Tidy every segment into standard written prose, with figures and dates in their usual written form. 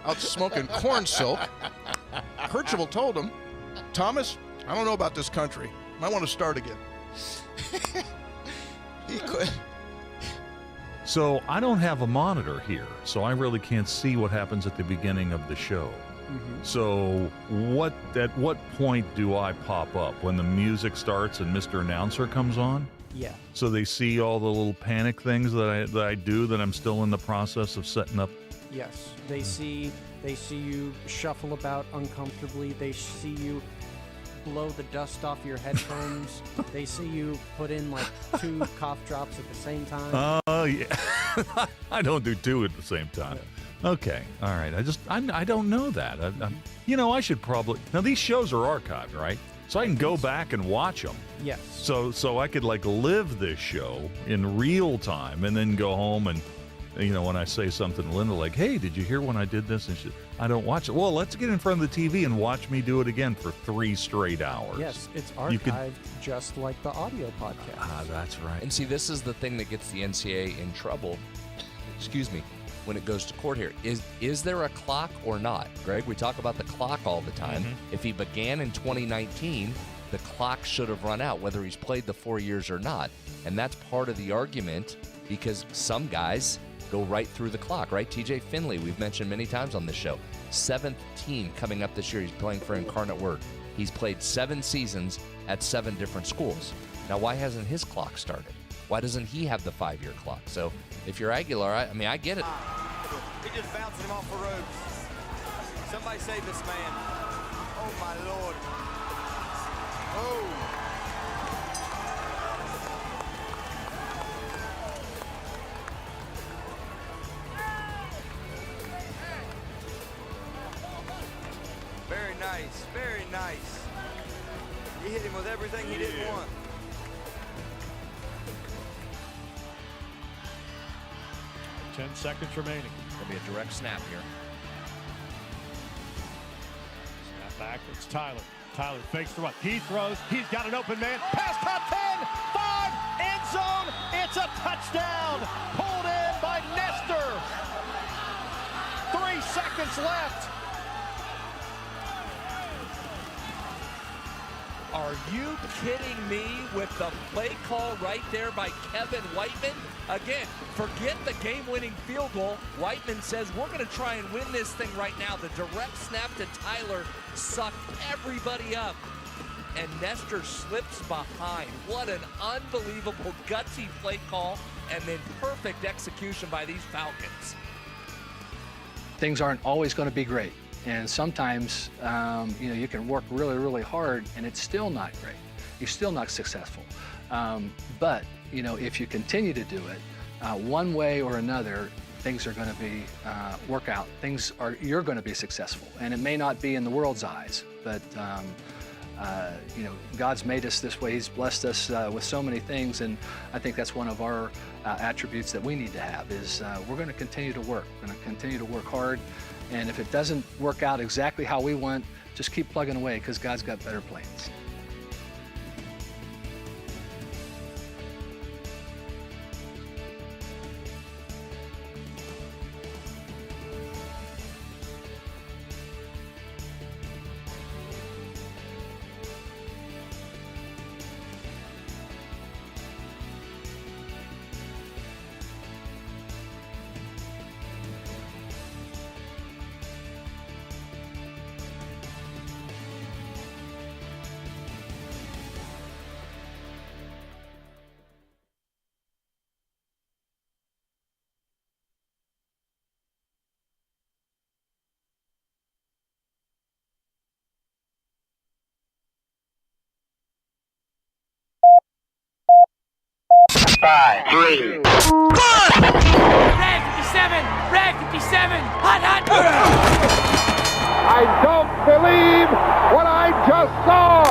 out smoking corn silk. Kercheval told him, Thomas, I don't know about this country. Might want to start again. He could. So I don't have a monitor here, so I really can't see what happens at the beginning of the show. Mm-hmm. So at what point do I pop up? When the music starts and Mr. Announcer comes on? Yeah. So they see all the little panic things that I do that I'm still in the process of setting up? Yes. They see you shuffle about uncomfortably. They see you blow the dust off your headphones. They see you put in like 2 cough drops at the same time. Oh, yeah. I don't do 2 at the same time. Yeah. Okay. All right. I don't know that. I should probably. Now, these shows are archived, right? So I can go back and watch them. Yes. So I could like live this show in real time and then go home and, when I say something to Linda like, hey, did you hear when I did this? And I don't watch it. Well, let's get in front of the TV and watch me do it again for 3 straight hours. Yes, it's archived just like the audio podcast. Ah, that's right. And see, this is the thing that gets the NCAA in trouble. When it goes to court here. Is there a clock or not? Greg, we talk about the clock all the time. Mm-hmm. If he began in 2019, the clock should have run out, whether he's played the 4 years or not. And that's part of the argument because some guys go right through the clock, right? TJ Finley, we've mentioned many times on this show. 7th team coming up this year. He's playing for Incarnate Word. He's played 7 seasons at 7 different schools. Now, why hasn't his clock started? Why doesn't he have the 5-year clock? So if you're Aguilar, I get it. He just bouncing him off the ropes. Somebody save this man. Oh, my Lord. Oh. Very nice, very nice. He hit him with everything he didn't want. Ten seconds remaining. It'll be a direct snap here. Snap back. It's Tyler. Tyler fakes the run. He throws. He's got an open man. Pass top 10. 5. End zone. It's a touchdown. Pulled in by Nestor. 3 seconds left. Are you kidding me with the play call right there by Kevin Whiteman? Again, forget the game-winning field goal. Whiteman says, we're going to try and win this thing right now. The direct snap to Tyler sucked everybody up, and Nestor slips behind. What an unbelievable gutsy play call, and then perfect execution by these Falcons. Things aren't always going to be great. And sometimes, you can work really, really hard and it's still not great. You're still not successful. But, if you continue to do it, one way or another, things are going to be, work out. You're going to be successful. And it may not be in the world's eyes, but, God's made us this way. He's blessed us with so many things. And I think that's one of our attributes that we need to have is we're going to continue to work. We're going to continue to work hard. And if it doesn't work out exactly how we want, just keep plugging away because God's got better plans. Five, 3. Rag 57! Rag 57! Hot, hot! I don't believe what I just saw!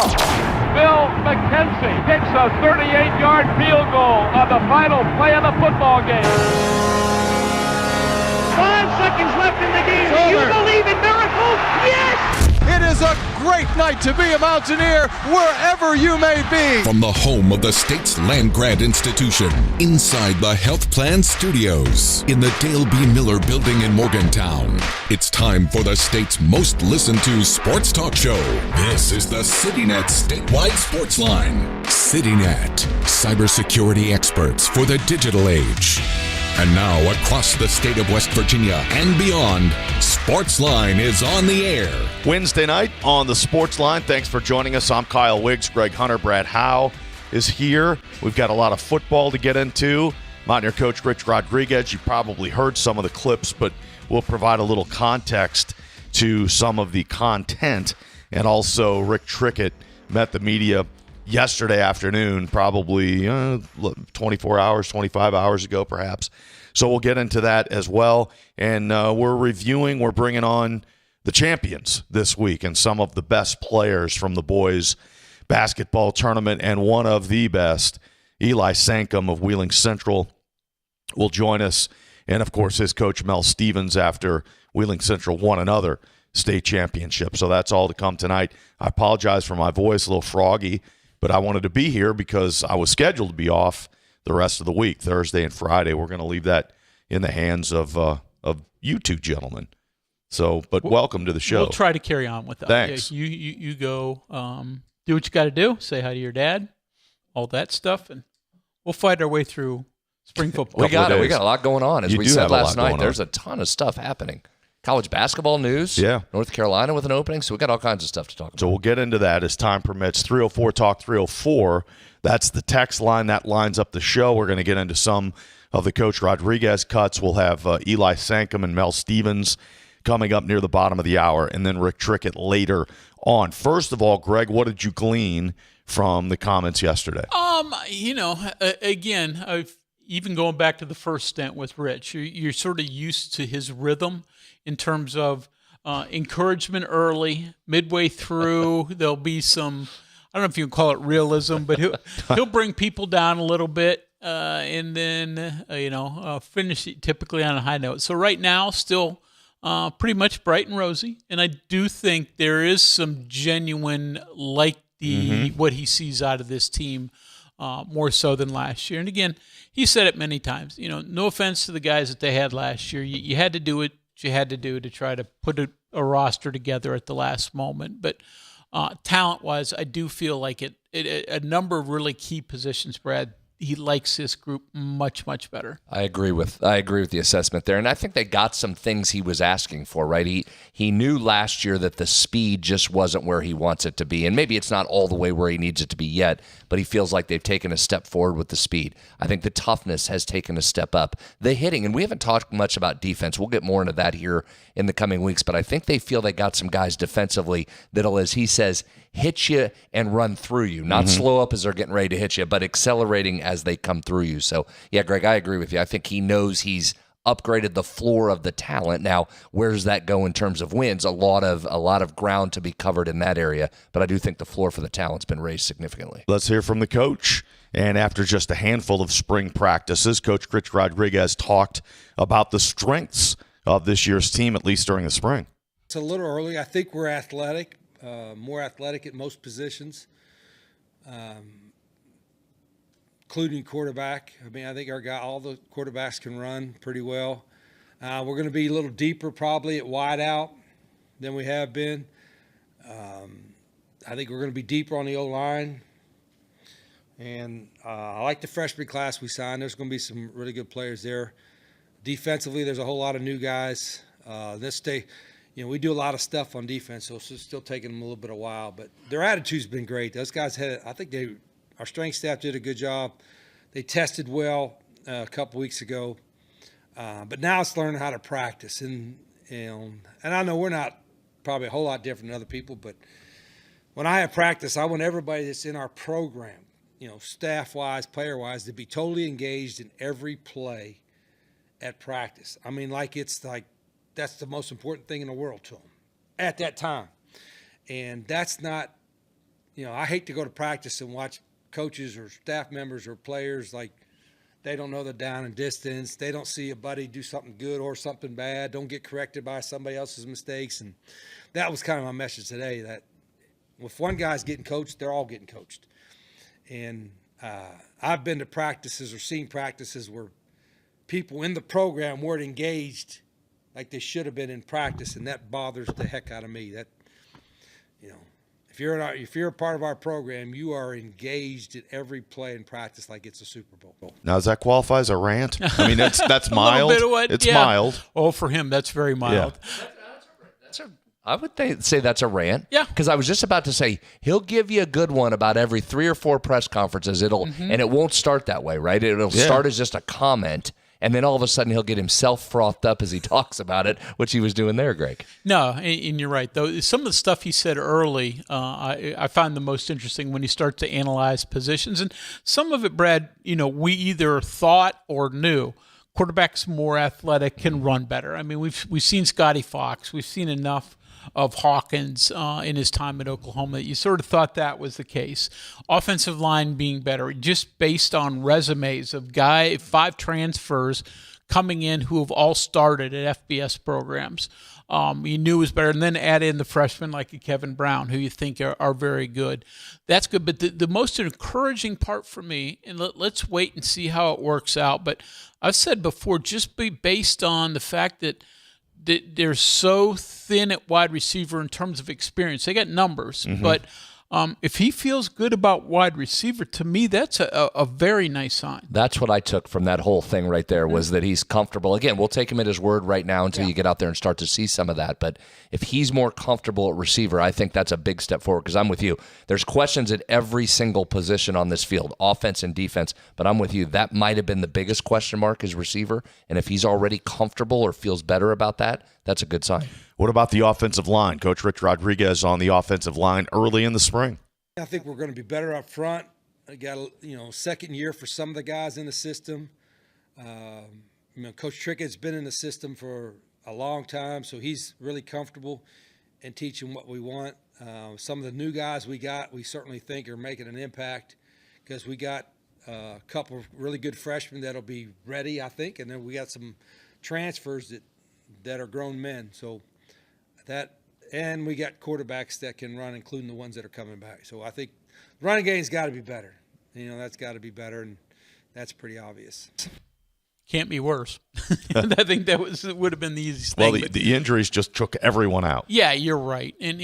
Bill McKenzie hits a 38-yard field goal on the final play of the football game. 5 seconds left in the game. Do you believe in miracles? Yes! It is a great night to be a Mountaineer wherever you may be. From the home of the state's land-grant institution, inside the Health Plan Studios, in the Dale B. Miller Building in Morgantown, it's time for the state's most listened to sports talk show. This is the CityNet Statewide Sportsline. CityNet, cybersecurity experts for the digital age. And now, across the state of West Virginia and beyond, Sportsline is on the air. Wednesday night on the Sportsline. Thanks for joining us. I'm Kyle Wiggs. Greg Hunter, Brad Howe is here. We've got a lot of football to get into. Mountaineer coach Rich Rodriguez, you probably heard some of the clips, but we'll provide a little context to some of the content. And also, Rick Trickett met the media yesterday afternoon, probably 24 hours, 25 hours ago perhaps. So we'll get into that as well. And we're bringing on the champions this week and some of the best players from the boys basketball tournament. And one of the best, Eli Sancomb of Wheeling Central, will join us. And, of course, his coach Mel Stephens after Wheeling Central won another state championship. So that's all to come tonight. I apologize for my voice, a little froggy. But I wanted to be here because I was scheduled to be off the rest of the week, Thursday and Friday. We're going to leave that in the hands of you two gentlemen. So, but welcome to the show. We'll try to carry on with that. Thanks. Yeah, you go do what you got to do. Say hi to your dad, all that stuff, and we'll fight our way through spring football. We got a lot going on. As we said last night, there's a ton of stuff happening. College basketball news. Yeah. North Carolina with an opening. So we got all kinds of stuff to talk about. So we'll get into that as time permits. 304 Talk 304. That's the text line. That lines up the show. We're going to get into some of the Coach Rodriguez cuts. We'll have Eli Sancomb and Mel Stephens coming up near the bottom of the hour, and then Rick Trickett later on. First of all, Greg, what did you glean from the comments yesterday? Again, even going back to the first stint with Rich, you're sort of used to his rhythm in terms of encouragement early, midway through. There'll be some, I don't know if you can call it realism, but he'll bring people down a little bit and then, finish it typically on a high note. So right now, still pretty much bright and rosy. And I do think there is some genuine, what he sees out of this team more so than last year. And again, he said it many times, no offense to the guys that they had last year. You had to do it. You had to do to try to put a roster together at the last moment. But talent-wise, I do feel like a number of really key positions, Brad, he likes this group much, much better. I agree with the assessment there, and I think they got some things he was asking for, right? He knew last year that the speed just wasn't where he wants it to be, and maybe it's not all the way where he needs it to be yet, but he feels like they've taken a step forward with the speed. I think the toughness has taken a step up. The hitting, and we haven't talked much about defense. We'll get more into that here in the coming weeks, but I think they feel they got some guys defensively that'll, as he says, hit you and run through you, not slow up as they're getting ready to hit you, but accelerating as they come through you. So, yeah, Greg, I agree with you. I think he knows he's upgraded the floor of the talent. Now, where does that go in terms of wins? A lot of ground to be covered in that area, but I do think the floor for the talent's been raised significantly. Let's hear from the coach. And after just a handful of spring practices, Coach Rich Rodriguez talked about the strengths of this year's team, at least during the spring. It's a little early. I think we're athletic. More athletic at most positions, including quarterback. I mean, I think all the quarterbacks can run pretty well. We're going to be a little deeper probably at wide out than we have been. I think we're going to be deeper on the O-line. And I like the freshman class we signed. There's going to be some really good players there. Defensively, there's a whole lot of new guys. We do a lot of stuff on defense, so it's still taking them a little bit of a while. But their attitude's been great. Those guys our strength staff did a good job. They tested well a couple weeks ago. But now it's learning how to practice. And I know we're not probably a whole lot different than other people, but when I have practice, I want everybody that's in our program, staff-wise, player-wise, to be totally engaged in every play at practice. I mean, that's the most important thing in the world to them at that time. And that's not, I hate to go to practice and watch coaches or staff members or players they don't know the down and distance. They don't see a buddy do something good or something bad. Don't get corrected by somebody else's mistakes. And that was kind of my message today, that if one guy's getting coached, they're all getting coached. And I've been to practices or seen practices where people in the program weren't engaged like they should have been in practice, and that bothers the heck out of me. That, you know, if you're a part of our program, you are engaged at every play in practice like it's a Super Bowl. Now, does that qualify as a rant? I mean, that's mild. It's mild. Oh, for him, that's very mild. Yeah. I would say that's a rant. Yeah. Because I was just about to say, he'll give you a good one about every 3 or 4 press conferences. And it won't start that way, right? It'll start as just a comment, and then all of a sudden he'll get himself frothed up as he talks about it, which he was doing there, Greg. No, and you're right. Though some of the stuff he said early, I find the most interesting when he starts to analyze positions. And some of it, Brad, we either thought or knew. Quarterback's more athletic, can run better. I mean, we've seen Scotty Fox. We've seen enough of Hawkins in his time at Oklahoma that you sort of thought that was the case. Offensive line being better, just based on resumes of 5 transfers coming in who have all started at FBS programs. You knew was better, and then add in the freshmen like a Kevin Brown, who you think are very good. That's good, but the most encouraging part for me, and let's wait and see how it works out, but I've said before, just be based on the fact that they're so thin at wide receiver in terms of experience. They got numbers, but if he feels good about wide receiver, to me, that's a very nice sign. That's what I took from that whole thing right there, was that he's comfortable. Again, we'll take him at his word right now until you get out there and start to see some of that. But if he's more comfortable at receiver, I think that's a big step forward, because I'm with you. There's questions at every single position on this field, offense and defense, but I'm with you. That might have been the biggest question mark, is receiver. And if he's already comfortable or feels better about that, that's a good sign. What about the offensive line? Coach Rich Rodriguez on the offensive line early in the spring. I think we're going to be better up front. I got second year for some of the guys in the system. Coach Trickett's been in the system for a long time, so he's really comfortable in teaching what we want. Some of the new guys we certainly think are making an impact, because we got a couple of really good freshmen that'll be ready, I think, and then we got some transfers that are grown men. So and we got quarterbacks that can run, including the ones that are coming back. So I think the running game's got to be better. That's got to be better, and that's pretty obvious. Can't be worse. I think that would have been the easiest thing. Well, the injuries just took everyone out. Yeah, you're right. And,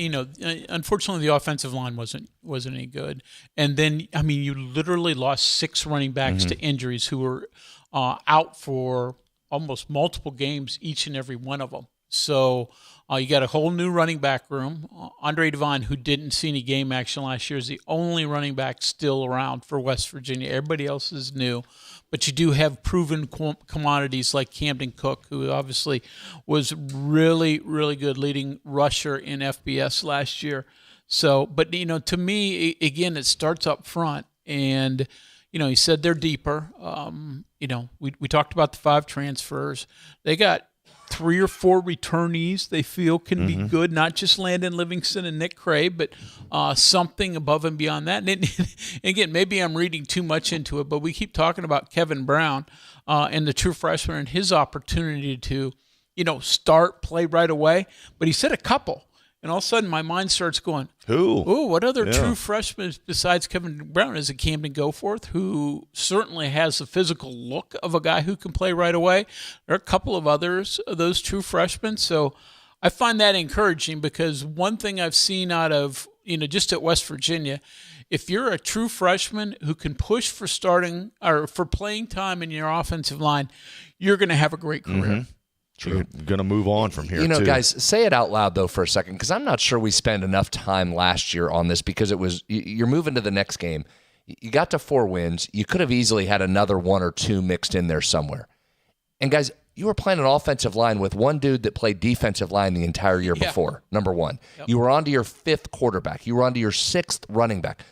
unfortunately, the offensive line wasn't any good. And then, you literally lost 6 running backs to injuries who were out for almost multiple games, each and every one of them. So you got a whole new running back room. Andre Devine, who didn't see any game action last year, is the only running back still around for West Virginia. Everybody else is new. But you do have proven commodities like Camden Cook, who obviously was really, really good leading rusher in FBS last year. So, but, to me, again, it starts up front. And, he said they're deeper. We talked about the 5 transfers. They got 3 or 4 returnees they feel can be good, not just Landon Livingston and Nick Craig, but something above and beyond that. And again, maybe I'm reading too much into it, but we keep talking about Kevin Brown and the true freshman and his opportunity to, start, play right away. But he said a couple. And all of a sudden, my mind starts going, what other true freshmen besides Kevin Brown? Is it Camden Goforth, who certainly has the physical look of a guy who can play right away? There are a couple of others of those true freshmen. So I find that encouraging, because one thing I've seen out of, just at West Virginia, if you're a true freshman who can push for starting or for playing time in your offensive line, you're going to have a great career. You're going to move on from here, too. Guys, say it out loud, though, for a second, because I'm not sure we spent enough time last year on this, because you're moving to the next game. You got to 4 wins. You could have easily had another 1 or 2 mixed in there somewhere. And, guys, you were playing an offensive line with one dude that played defensive line the entire year before, number 1. Yep. You were on to your 5th quarterback. You were on to your 6th running back.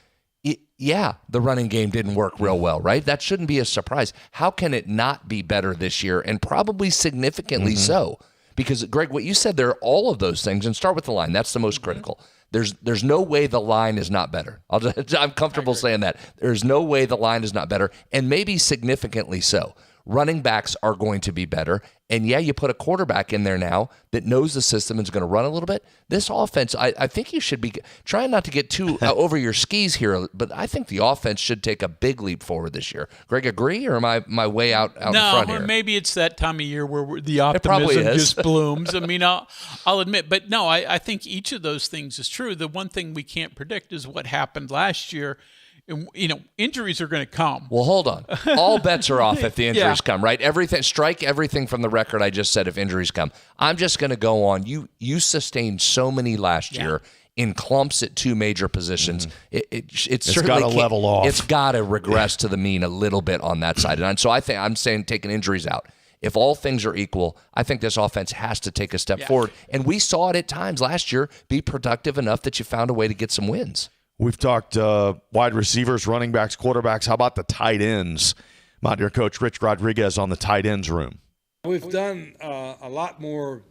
The running game didn't work real well, right? That shouldn't be a surprise. How can it not be better this year, and probably significantly so? Because, Greg, what you said there, all of those things, and start with the line. That's the most critical. There's no way the line is not better. I'm comfortable saying that. There's no way the line is not better, and maybe significantly so. Running backs are going to be better. And yeah, you put a quarterback in there now that knows the system and is going to run a little bit. This offense, I think you should be trying not to get too over your skis here, but I think the offense should take a big leap forward this year. Greg, agree, or am I my way out in front here? No, maybe it's that time of year where the optimism just blooms. I mean, I'll admit, but no, I think each of those things is true. The one thing we can't predict is what happened last year. You know, injuries are going to come. Well, hold on. All bets are off if the injuries come, right? Strike everything from the record I just said if injuries come. I'm just going to go on. You sustained so many last year in clumps at two major positions. It's got to level off. It's got to regress to the mean a little bit on that side. And so I'm saying taking injuries out. If all things are equal, I think this offense has to take a step forward. And we saw it at times last year be productive enough that you found a way to get some wins. We've talked wide receivers, running backs, quarterbacks. How about the tight ends? Mountaineer coach Rich Rodriguez on the tight ends room. We've done a lot more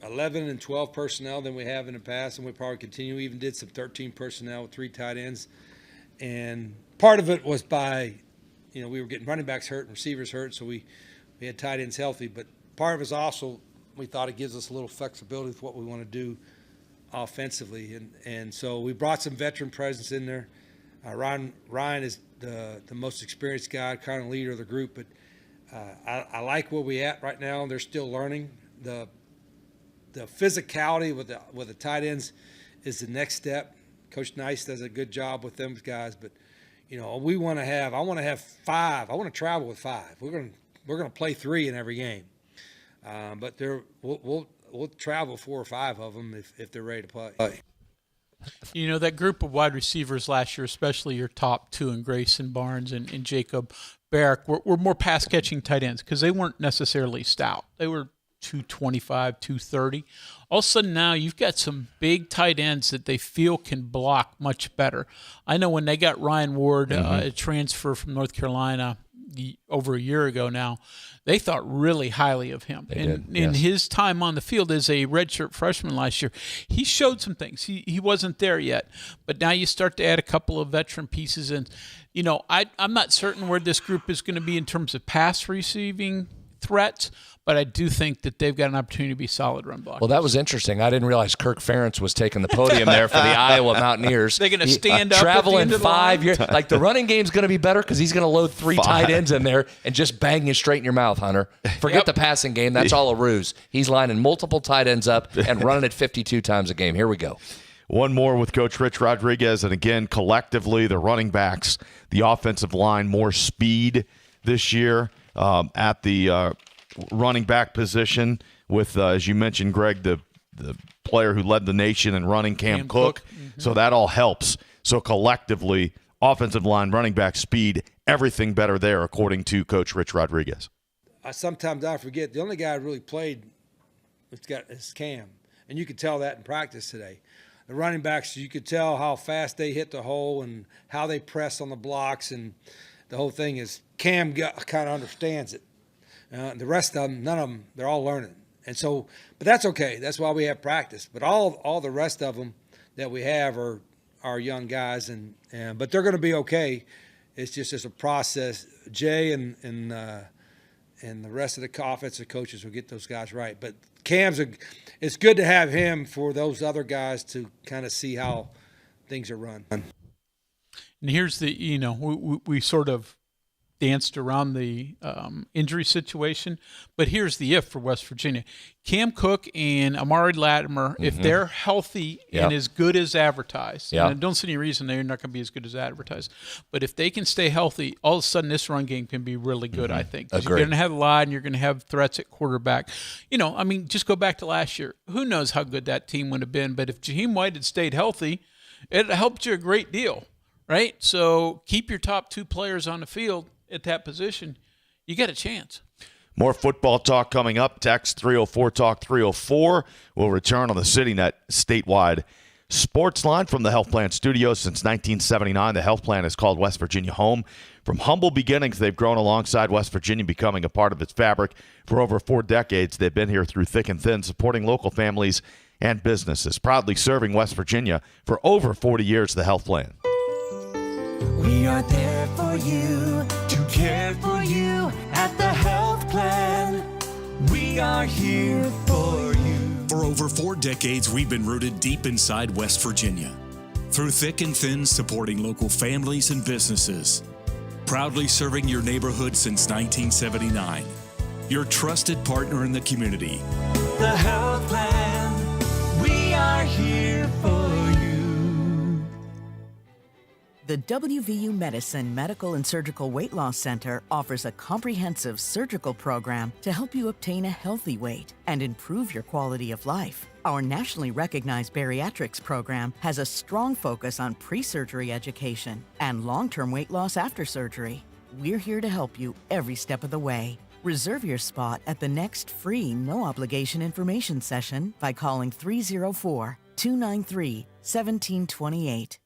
11 and 12 personnel than we have in the past, and we probably continue. We even did some 13 personnel with 3 tight ends. And part of it was by, we were getting running backs hurt and receivers hurt, so we had tight ends healthy. But part of it is also we thought it gives us a little flexibility with what we want to do offensively, and so we brought some veteran presence in there. Ryan is the most experienced guy, kind of leader of the group, but I like where we at right now. They're still learning. The physicality with the tight ends is the next step. Coach Nice does a good job with them guys, but I want to have 5. I want to travel with 5. We're gonna play 3 in every game, but we'll travel 4 or 5 of them if they're ready to play. That group of wide receivers last year, especially your top 2 in Grayson Barnes and Jacob Barrick, were more pass-catching tight ends because they weren't necessarily stout. They were 225, 230. All of a sudden now you've got some big tight ends that they feel can block much better. I know when they got Ryan Ward, a transfer from North Carolina over a year ago now, they thought really highly of him. In his time on the field as a redshirt freshman last year, he showed some things. He wasn't there yet, but now you start to add a couple of veteran pieces. And, I'm not certain where this group is going to be in terms of pass receiving threats, but I do think that they've got an opportunity to be solid run blockers. Well, that was interesting. I didn't realize Kirk Ferentz was taking the podium there for the Iowa Mountaineers. They're going to stand up traveling at the end of 5 years. Like the running game's going to be better because he's going to load 3 tight ends in there and just bang you straight in your mouth, Hunter. Forget the passing game. That's all a ruse. He's lining multiple tight ends up and running it 52 times a game. Here we go. One more with Coach Rich Rodriguez. And again, collectively, the running backs, the offensive line, more speed this year at the running back position with, as you mentioned, Greg, the player who led the nation in running, Cam Cook. So that all helps. So collectively, offensive line, running back, speed, everything better there, according to Coach Rich Rodriguez. Sometimes I forget the only guy who really played is Cam, and you could tell that in practice today. The running backs, you could tell how fast they hit the hole and how they press on the blocks, and the whole thing is Cam kind of understands it. The rest of them, none of them, they're all learning. And so, but that's okay. That's why we have practice. But all the rest of them that we have are young guys, but they're going to be okay. It's a process. Jay and the rest of the offensive coaches will get those guys right. But it's good to have him for those other guys to kind of see how things are run. And here's the, we sort of danced around the injury situation, but here's the if for West Virginia. Cam Cook and Amari Latimer, if they're healthy and as good as advertised, and I don't see any reason they're not going to be as good as advertised, but if they can stay healthy, all of a sudden this run game can be really good, I think. You're going to have a line, you're going to have threats at quarterback. Just go back to last year. Who knows how good that team would have been, but if Jaheim White had stayed healthy, it helped you a great deal, right? So keep your top 2 players on the field at that position, you get a chance. More football talk coming up. Text 304-TALK-304. We'll return on the CityNet statewide sports line from the Health Plan Studios. Since 1979, the Health Plan has called West Virginia home. From humble beginnings, they've grown alongside West Virginia, becoming a part of its fabric. For over 4 decades, they've been here through thick and thin, supporting local families and businesses. Proudly serving West Virginia for over 40 years, the Health Plan. We are there for you to care for you at the health plan. We are here for you. For over 4 decades, we've been rooted deep inside West Virginia. Through thick and thin, supporting local families and businesses. Proudly serving your neighborhood since 1979. Your trusted partner in the community. The health plan. We are here for you. The WVU Medicine Medical and Surgical Weight Loss Center offers a comprehensive surgical program to help you obtain a healthy weight and improve your quality of life. Our nationally recognized bariatrics program has a strong focus on pre-surgery education and long-term weight loss after surgery. We're here to help you every step of the way. Reserve your spot at the next free, no-obligation information session by calling 304-293-1728.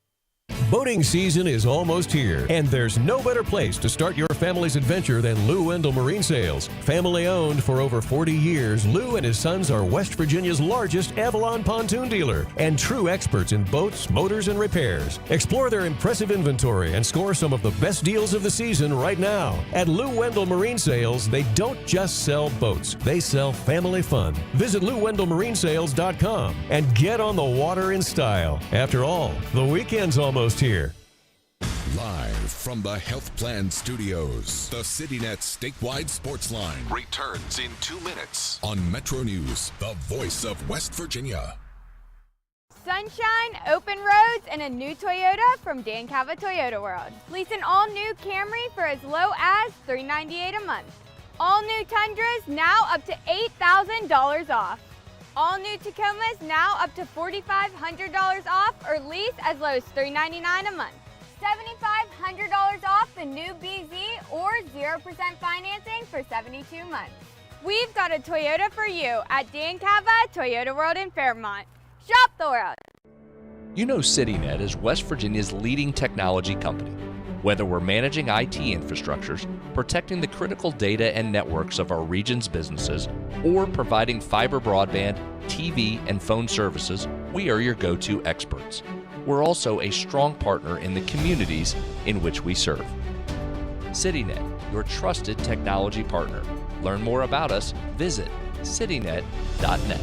Boating season is almost here, and there's no better place to start your family's adventure than Lou Wendell Marine Sales. Family owned for over 40 years, Lou and his sons are West Virginia's largest Avalon pontoon dealer and true experts in boats, motors, and repairs. Explore their impressive inventory and score some of the best deals of the season right now. At Lou Wendell Marine Sales, they don't just sell boats, they sell family fun. Visit LouWendellMarineSales.com and get on the water in style. After all, the weekend's almost here. Live from the Health Plan Studios, the CityNet statewide sports line returns in 2 minutes on Metro News, the voice of West Virginia. Sunshine, open roads, and a new Toyota from Dan Cava Toyota World. Lease an all-new Camry for as low as $398 a month. All new Tundras now up to $8,000 off. All new Tacomas now up to $4,500 off or lease as low as $399 a month. $7,500 off the new BZ or 0% financing for 72 months. We've got a Toyota for you at Dan Cava Toyota World in Fairmont. Shop the world. You know CityNet is West Virginia's leading technology company. Whether we're managing IT infrastructures, protecting the critical data and networks of our region's businesses, or providing fiber broadband, TV, and phone services, we are your go-to experts. We're also a strong partner in the communities in which we serve. CityNet, your trusted technology partner. Learn more about us, visit citynet.net.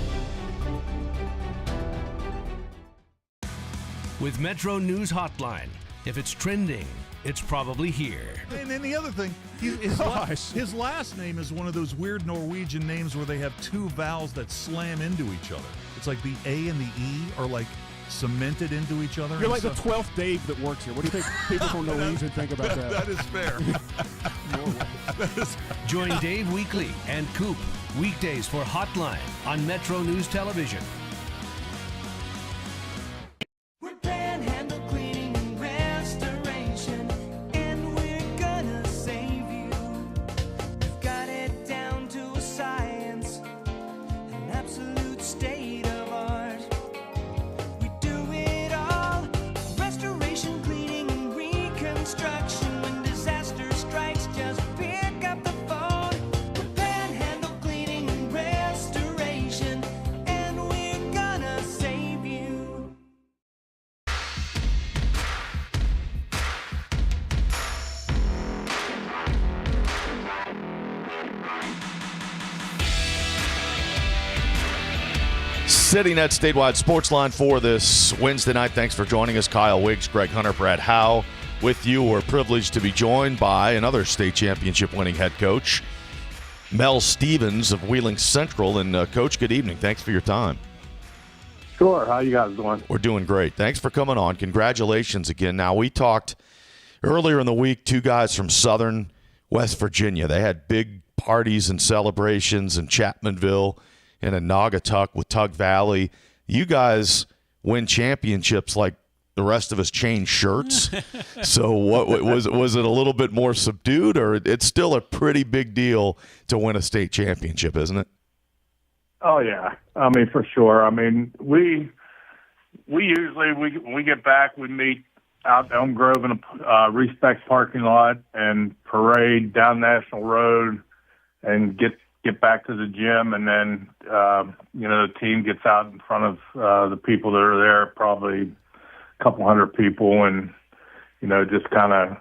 With Metro News Hotline, if it's trending, it's probably here. And then the other thing, his last name is one of those weird Norwegian names where they have 2 vowels that slam into each other. It's like the A and the E are like cemented into each other. You're like the 12th Dave that works here. What do you think people from Norwegian think about that? That is fair. Join Dave Weekly and Coop weekdays for Hotline on Metro News Television. We're Panhandle Cleaning and Restoration, and we're gonna save you. We've got it down to a science, an absolute state of art. We do it all, restoration, cleaning, and reconstruction. When disaster strikes, just pick up the phone. We're Panhandle Cleaning and Restoration, and we're gonna save you. CityNet statewide sports line for this Wednesday night. Thanks for joining us. Kyle Wiggs, Greg Hunter, Brad Howe with you. We're privileged to be joined by another state championship winning head coach, Mel Stephens of Wheeling Central. And Coach, good evening. Thanks for your time. Sure. How you guys doing? We're doing great. Thanks for coming on. Congratulations again. Now, we talked earlier in the week, 2 guys from southern West Virginia. They had big parties and celebrations in Chapmanville and in Naugatuck with Tug Valley. You guys win championships like the rest of us change shirts. So what was it a little bit more subdued, or it's still a pretty big deal to win a state championship, isn't it? Oh yeah. I mean, for sure. I mean, we usually when we get back, we meet out Elm Grove in a Respect parking lot and parade down National Road and get back to the gym, and then the team gets out in front of the people that are there, probably a couple hundred people, and just kind of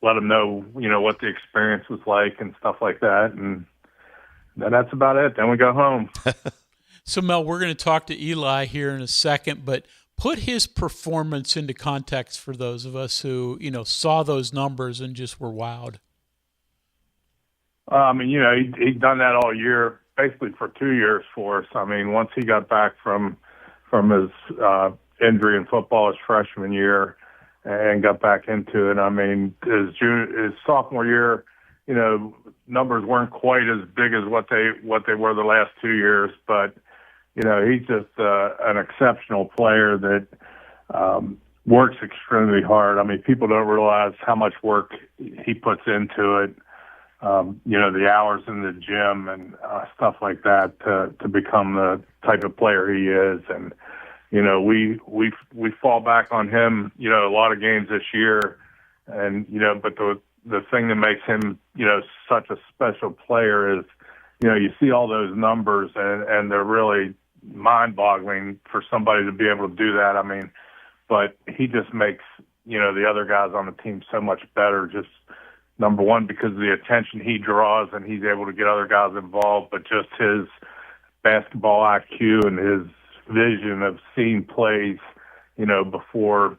let them know, what the experience was like and stuff like that. And then that's about it. Then we go home. So, Mel, we're going to talk to Eli here in a second, but put his performance into context for those of us who, saw those numbers and just were wowed. He'd done that all year, basically for 2 years for us. I mean, once he got back from his injury in football his freshman year and got back into it, I mean, his sophomore year, numbers weren't quite as big as what they were the last 2 years, but he's just an exceptional player that works extremely hard. I mean, people don't realize how much work he puts into it. The hours in the gym and stuff like that to become the type of player he is. And, we fall back on him, a lot of games this year. And, but the thing that makes him, such a special player is, you see all those numbers and they're really mind-boggling for somebody to be able to do that. I mean, but he just makes, the other guys on the team so much better, just number one, because of the attention he draws and he's able to get other guys involved, but just his basketball IQ and his vision of seeing plays, before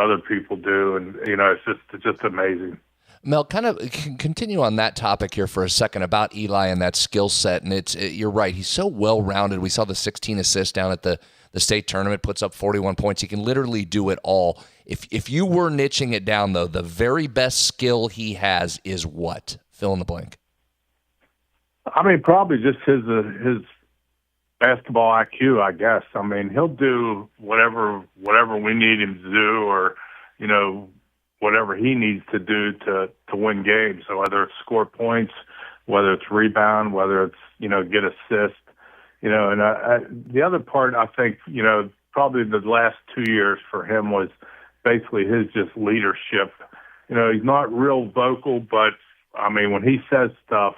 other people do. And, it's just amazing. Mel, kind of continue on that topic here for a second about Eli and that skill set. And you're right. He's so well-rounded. We saw the 16 assists down at the state tournament, puts up 41 points. He can literally do it all. If you were niching it down, though, the very best skill he has is what? Fill in the blank. I mean, probably just his basketball IQ, I guess. I mean, he'll do whatever we need him to do, or, whatever he needs to do to win games. So whether it's score points, whether it's rebound, whether it's, get assists, and the other part, I think, probably the last 2 years for him was basically his just leadership. He's not real vocal, but I mean, when he says stuff,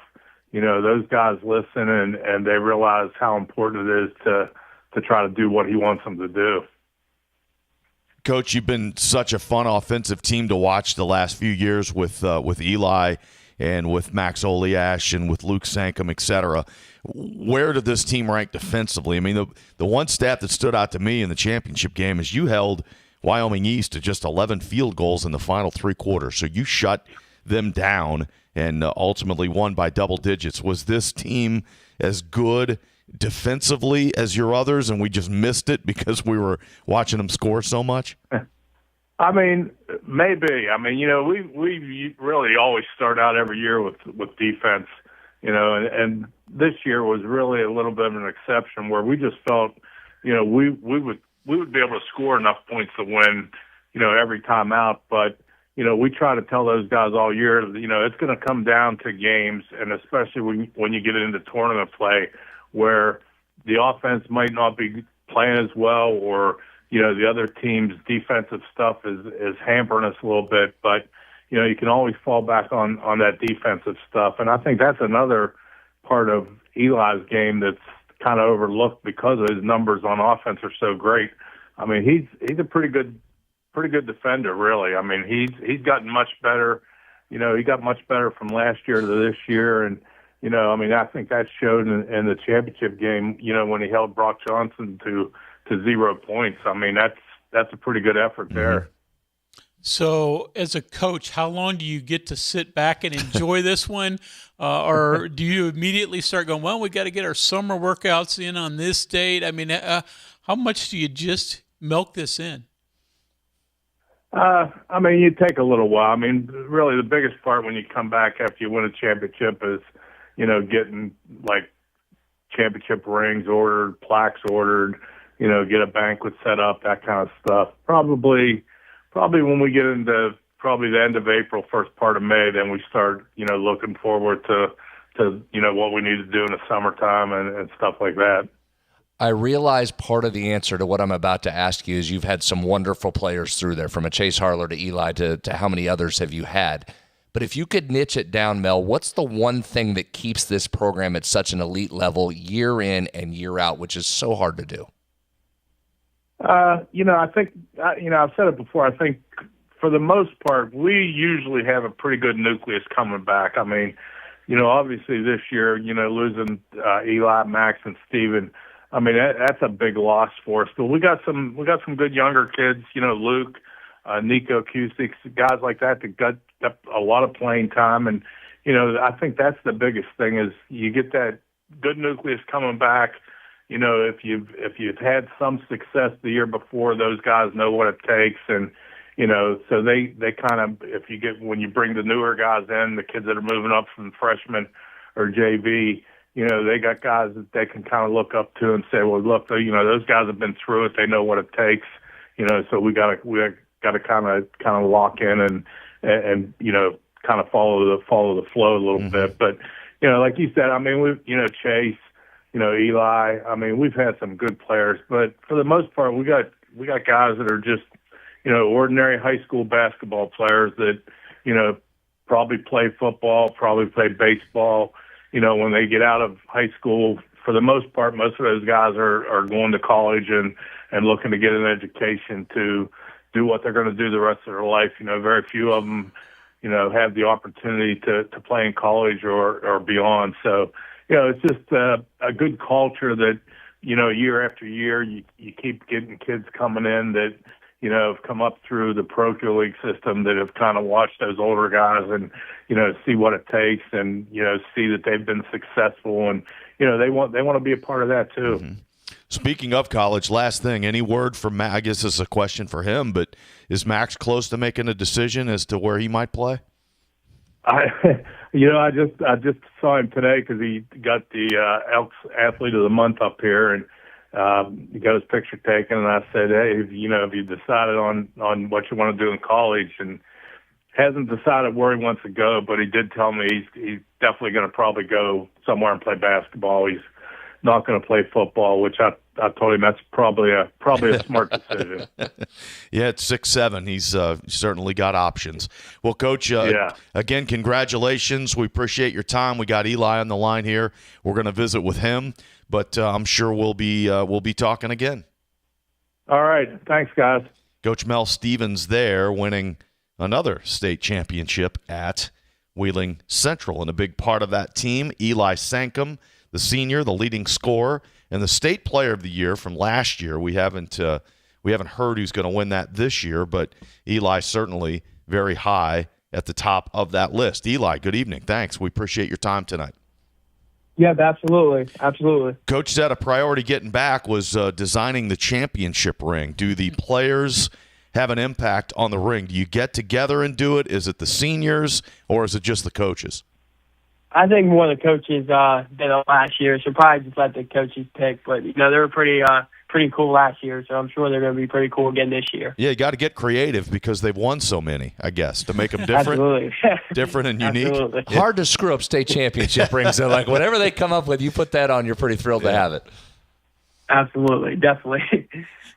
those guys listen and they realize how important it is to try to do what he wants them to do. Coach, you've been such a fun offensive team to watch the last few years with Eli and with Max Oliash and with Luke Sancomb, et cetera. Where did this team rank defensively? I mean, the one stat that stood out to me in the championship game is you held Wyoming East to just 11 field goals in the final three quarters. So you shut them down and ultimately won by double digits. Was this team as good defensively as your others, and we just missed it because we were watching them score so much? I mean, maybe. I mean, we really always start out every year with defense, and this year was really a little bit of an exception where we just felt, we would be able to score enough points to win, every time out. But, we try to tell those guys all year, it's going to come down to games, and especially when you get into tournament play where the offense might not be playing as well, or, the other team's defensive stuff is hampering us a little bit, but, you can always fall back on that defensive stuff. And I think that's another part of Eli's game that's kind of overlooked because of his numbers on offense are so great. I mean, he's a pretty good defender, really. I mean, he's gotten much better. He got much better from last year to this year. And, I think that showed in the championship game, when he held Brock Johnson to 0 points. I mean, that's a pretty good effort there. So as a coach, how long do you get to sit back and enjoy this one? Or do you immediately start going, well, we got to get our summer workouts in on this date? I mean, how much do you just milk this in? You take a little while. I mean, really the biggest part when you come back after you win a championship is, getting like championship rings ordered, plaques ordered, get a banquet set up, that kind of stuff. Probably when we get into probably the end of April, first part of May, then we start, looking forward to what we need to do in the summertime and stuff like that. I realize part of the answer to what I'm about to ask you is you've had some wonderful players through there, from a Chase Harler to Eli to how many others have you had? But if you could niche it down, Mel, what's the one thing that keeps this program at such an elite level year in and year out, which is so hard to do? I think, I've said it before. I think for the most part, we usually have a pretty good nucleus coming back. I mean, obviously this year, losing Eli, Max, and Steven, I mean, that's a big loss for us. But we got some good younger kids, Luke, Nico Cusick, guys like that got a lot of playing time. And, I think that's the biggest thing is you get that good nucleus coming back. If you've had some success the year before, those guys know what it takes. And, so they kind of, when you bring the newer guys in, the kids that are moving up from freshman or JV, they got guys that they can kind of look up to and say, well, look, those guys have been through it. They know what it takes. So we got to kind of lock in and kind of follow the flow a little bit. But, like you said, I mean, Chase, Eli, I mean, we've had some good players, but for the most part, we got guys that are just, ordinary high school basketball players that, probably play football, probably play baseball. When they get out of high school, for the most part, most of those guys are going to college and looking to get an education to do what they're going to do the rest of their life. Very few of them, have the opportunity to play in college or beyond. So, it's just a good culture that, year after year, you keep getting kids coming in that, have come up through the parochial league system that have kind of watched those older guys and, see what it takes and, see that they've been successful and, they want to be a part of that too. Mm-hmm. Speaking of college, last thing, any word from Max? I guess this is a question for him, but is Max close to making a decision as to where he might play? I just saw him today because he got the Elks Athlete of the Month up here, and he got his picture taken. And I said, "Hey, have you decided on what you want to do in college?" And hasn't decided where he wants to go, but he did tell me he's definitely going to probably go somewhere and play basketball. He's not going to play football, which I told him that's probably a smart decision. Yeah, at 6'7", he's certainly got options. Well, Coach, again, congratulations. We appreciate your time. We got Eli on the line here. We're going to visit with him, but I'm sure we'll be talking again. All right, thanks, guys. Coach Mel Stephens there, winning another state championship at Wheeling Central, and a big part of that team, Eli Sancomb, the senior, the leading scorer, and the state player of the year from last year. We haven't heard who's going to win that this year, but Eli certainly very high at the top of that list. Eli, good evening. Thanks. We appreciate your time tonight. Yeah, absolutely. Coach said a priority getting back was designing the championship ring. Do the players have an impact on the ring? Do you get together and do it? Is it the seniors or is it just the coaches? I think more the coaches did it last year, so probably just let the coaches pick. But, they were pretty cool last year, so I'm sure they're going to be pretty cool again this year. Yeah, you got to get creative because they've won so many, I guess, to make them different. Absolutely. Different and unique. Absolutely. Yeah. Hard to screw up state championship rings. So, like, whatever they come up with, you put that on, you're pretty thrilled to have it. Absolutely, definitely.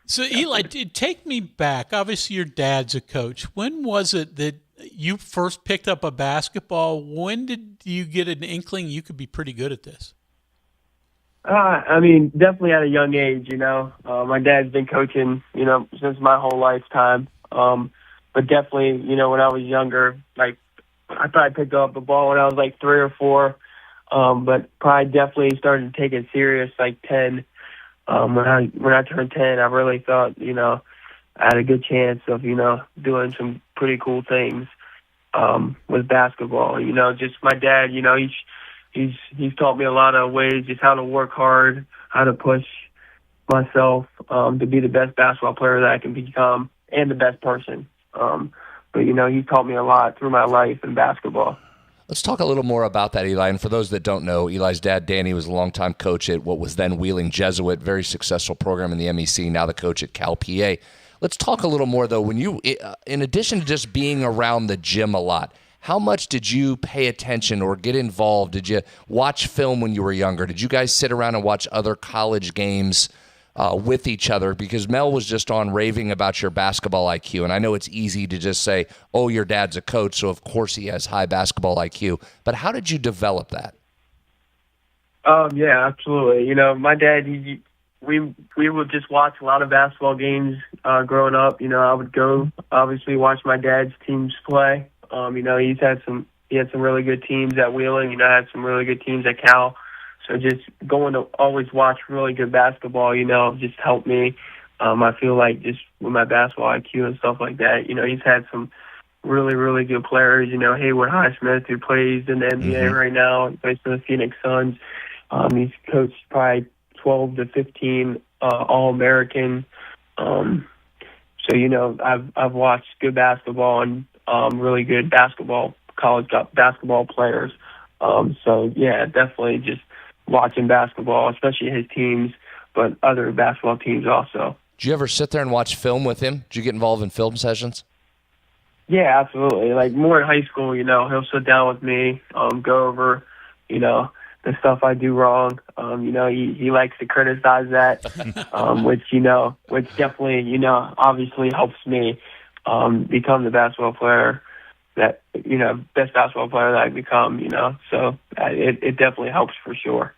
So, Eli, take me back. Obviously, your dad's a coach. When was it that you first picked up a basketball? When did you get an inkling you could be pretty good at this? Definitely at a young age, My dad's been coaching, since my whole lifetime. But definitely, when I was younger, like, I probably picked up a ball when I was like 3 or 4. But probably definitely started to take it serious like 10. When I turned 10, I really thought, I had a good chance of, doing some pretty cool things with basketball. Just my dad, he's taught me a lot of ways, just how to work hard, how to push myself to be the best basketball player that I can become and the best person. But, he's taught me a lot through my life in basketball. Let's talk a little more about that, Eli. And for those that don't know, Eli's dad, Danny, was a longtime coach at what was then Wheeling Jesuit, very successful program in the MEC, now the coach at Cal PA. Let's talk a little more, though. When you, in addition to just being around the gym a lot, how much did you pay attention or get involved? Did you watch film when you were younger? Did you guys sit around and watch other college games with each other? Because Mel was just on raving about your basketball IQ, and I know it's easy to just say, oh, your dad's a coach, so of course he has high basketball IQ. But how did you develop that? Yeah, absolutely. My dad, we would just watch a lot of basketball games growing up. I would go obviously watch my dad's teams play. He had some really good teams at Wheeling. Had some really good teams at Cal. So just going to always watch really good basketball, just helped me. I feel like just with my basketball IQ and stuff like that, he's had some really, really good players. Haywood Highsmith, who plays in the NBA right now, he plays for the Phoenix Suns. He's coached probably 12 to 15 All-American. I've watched good basketball and really good college basketball players. Definitely just watching basketball, especially his teams, but other basketball teams also. Did you ever sit there and watch film with him? Did you get involved in film sessions? Yeah, absolutely. Like more in high school, he'll sit down with me, go over, the stuff I do wrong. He likes to criticize that, which definitely, obviously helps me become the basketball player that, best basketball player that I become, So it definitely helps for sure.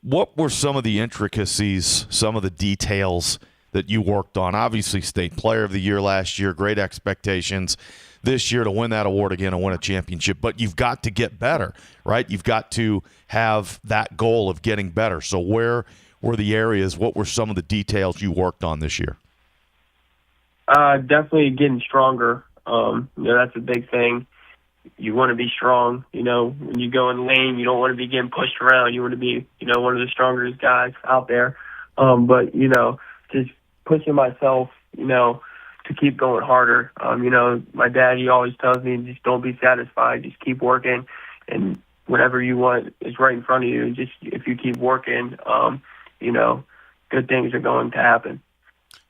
What were some of the intricacies, some of the details that you worked on? Obviously, State Player of the Year last year, great expectations this year to win that award again and win a championship. But you've got to get better, right? You've got to have that goal of getting better. So where were the areas, what were some of the details you worked on this year? Definitely getting stronger. That's a big thing. You want to be strong. When you go in the lane, you don't want to be getting pushed around. You want to be, one of the strongest guys out there. But just pushing myself, to keep going harder. My dad, he always tells me, just don't be satisfied. Just keep working. And whatever you want is right in front of you. Just if you keep working, good things are going to happen.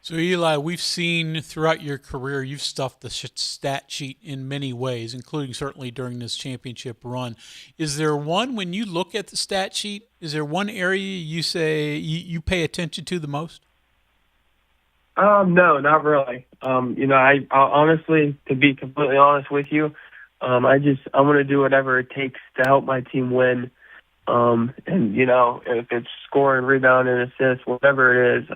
So, Eli, we've seen throughout your career you've stuffed the stat sheet in many ways, including certainly during this championship run. Is there one, when you look at the stat sheet, is there one area you say you pay attention to the most? No, not really. I honestly, to be completely honest with you, I want to do whatever it takes to help my team win. If it's scoring, rebounding, assists, whatever it is,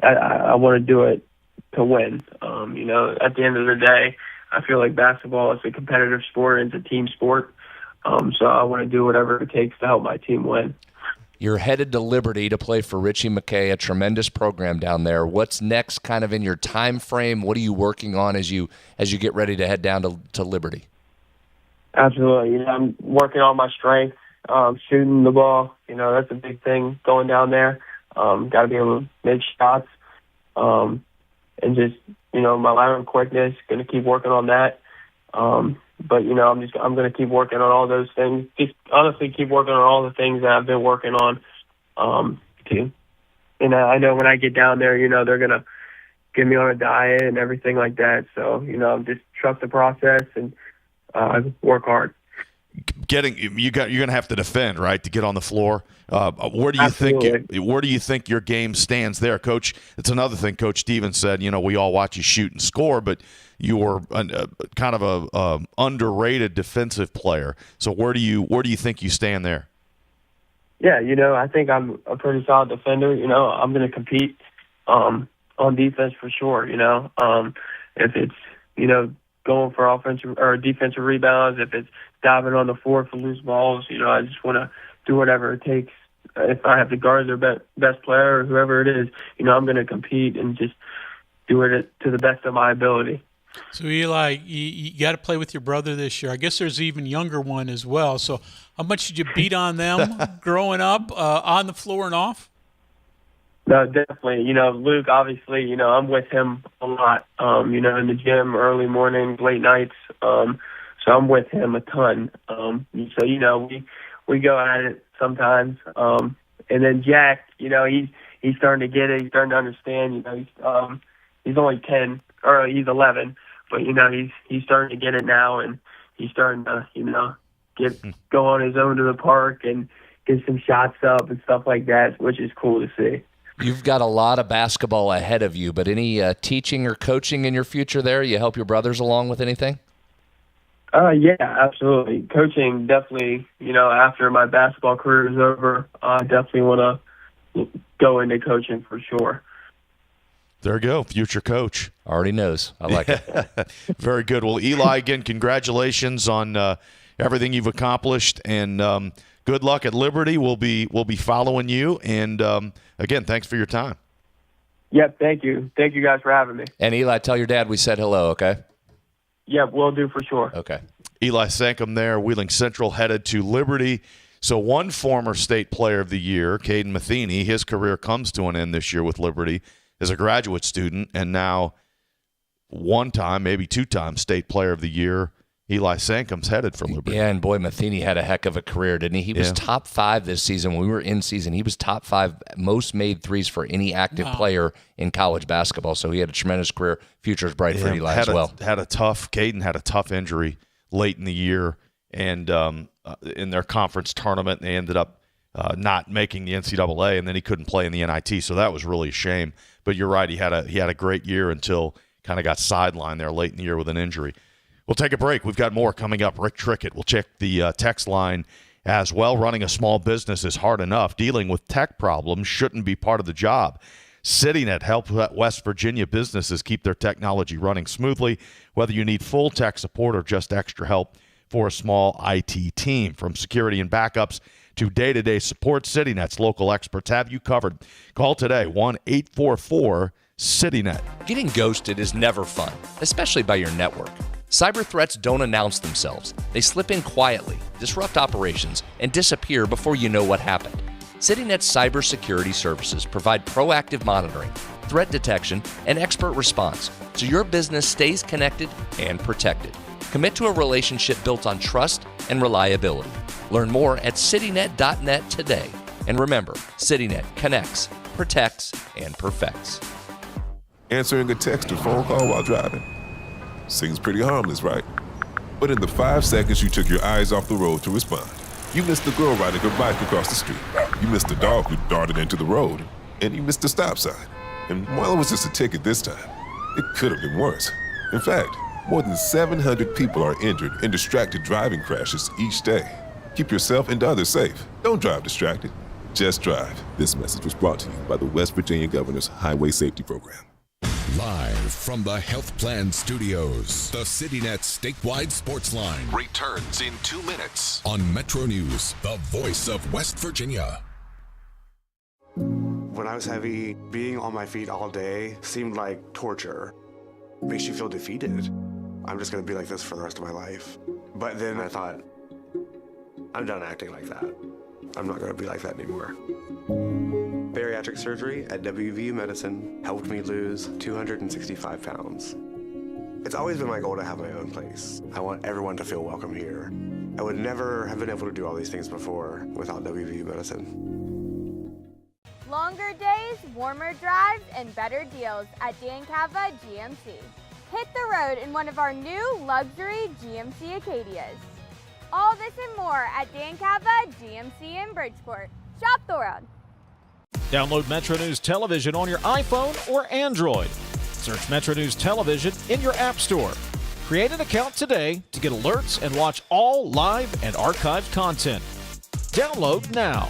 I want to do it to win. At the end of the day, I feel like basketball is a competitive sport and it's a team sport. So I want to do whatever it takes to help my team win. You're headed to Liberty to play for Richie McKay, a tremendous program down there. What's next kind of in your time frame? What are you working on as you get ready to head down to Liberty? Absolutely. I'm working on my strength, shooting the ball. That's a big thing going down there. Got to be able to make shots, and just my lateral quickness. Going to keep working on that. But I'm going to keep working on all those things. Just honestly, keep working on all the things that I've been working on. Too. And I know when I get down there, they're going to get me on a diet and everything like that. So just trust the process and work hard. You're going to have to defend, right, to get on the floor. Where do you think your game stands there, Coach? It's another thing Coach Stephens said. We all watch you shoot and score, but you were kind of a underrated defensive player. So where do you think you stand there? Yeah, I think I'm a pretty solid defender. I'm going to compete on defense for sure. If it's going for offensive or defensive rebounds, if it's diving on the floor for loose balls, I just want to do whatever it takes. If I have to guard their best player or whoever it is, I'm going to compete and just do it to the best of my ability. So, Eli, you got to play with your brother this year. I guess there's an even younger one as well. So how much did you beat on them growing up, on the floor and off? No, definitely. Luke, obviously, I'm with him a lot, in the gym, early mornings, late nights. So I'm with him a ton. So, we go at it sometimes. And then Jack, he's starting to get it. He's starting to understand. He's only 10, or he's 11, but, he's starting to get it now, and he's starting to, go on his own to the park and get some shots up and stuff like that, which is cool to see. You've got a lot of basketball ahead of you, but any teaching or coaching in your future there? You help your brothers along with anything? Yeah, absolutely. Coaching, definitely, after my basketball career is over, I definitely want to go into coaching for sure. There you go, future coach. Already knows. I like it. Very good. Well, Eli, again, congratulations on everything you've accomplished, and good luck at Liberty. We'll be following you, and again, thanks for your time. Yep, thank you. Thank you guys for having me. And Eli, tell your dad we said hello, okay? Yep, will do for sure. Okay. Eli Sancomb there, Wheeling Central headed to Liberty. So one former state player of the year, Caden Matheny, his career comes to an end this year with Liberty as a graduate student, and now one time, maybe two times state player of the year, Eli Sancomb's headed for Liberty. Yeah, and boy, Matheny had a heck of a career, didn't he? He was top 5 this season. When we were in season, he was top 5 most made threes for any active player in college basketball. So he had a tremendous career. Future's bright for Eli as well. Caden had a tough injury late in the year, and in their conference tournament, they ended up not making the NCAA, and then he couldn't play in the NIT. So that was really a shame. But you're right, he had a great year until kind of got sidelined there late in the year with an injury. We'll take a break. We've got more coming up. Rick Trickett. We'll check the text line as well. Running a small business is hard enough. Dealing with tech problems shouldn't be part of the job. CityNet helps West Virginia businesses keep their technology running smoothly, whether you need full tech support or just extra help for a small IT team. From security and backups to day-to-day support, CityNet's local experts have you covered. Call today, 1-844-CityNet. Getting ghosted is never fun, especially by your network. Cyber threats don't announce themselves. They slip in quietly, disrupt operations, and disappear before you know what happened. CityNet's cybersecurity services provide proactive monitoring, threat detection, and expert response, so your business stays connected and protected. Commit to a relationship built on trust and reliability. Learn more at citynet.net today. And remember, CityNet connects, protects, and perfects. Answering a text or phone call while driving. Seems pretty harmless, right? But in the 5 seconds you took your eyes off the road to respond, you missed the girl riding her bike across the street. You missed the dog who darted into the road. And you missed the stop sign. And while it was just a ticket this time, it could have been worse. In fact, more than 700 people are injured in distracted driving crashes each day. Keep yourself and others safe. Don't drive distracted. Just drive. This message was brought to you by the West Virginia Governor's Highway Safety Program. Live from the Health Plan Studios, the CityNet statewide sports line returns in 2 minutes on Metro News, the voice of West Virginia. When I was heavy, being on my feet all day seemed like torture. It makes you feel defeated. I'm just going to be like this for the rest of my life. But then I thought, I'm done acting like that. I'm not going to be like that anymore. Bariatric surgery at WV Medicine helped me lose 265 pounds. It's always been my goal to have my own place. I want everyone to feel welcome here. I would never have been able to do all these things before without WV Medicine. Longer days, warmer drives, and better deals at Dan Cava GMC. Hit the road in one of our new luxury GMC Acadias. All this and more at Dan Cava GMC in Bridgeport. Shop the world. Download Metro News Television on your iPhone or Android. Search Metro News Television in your app store. Create an account today to get alerts and watch all live and archived content. Download now.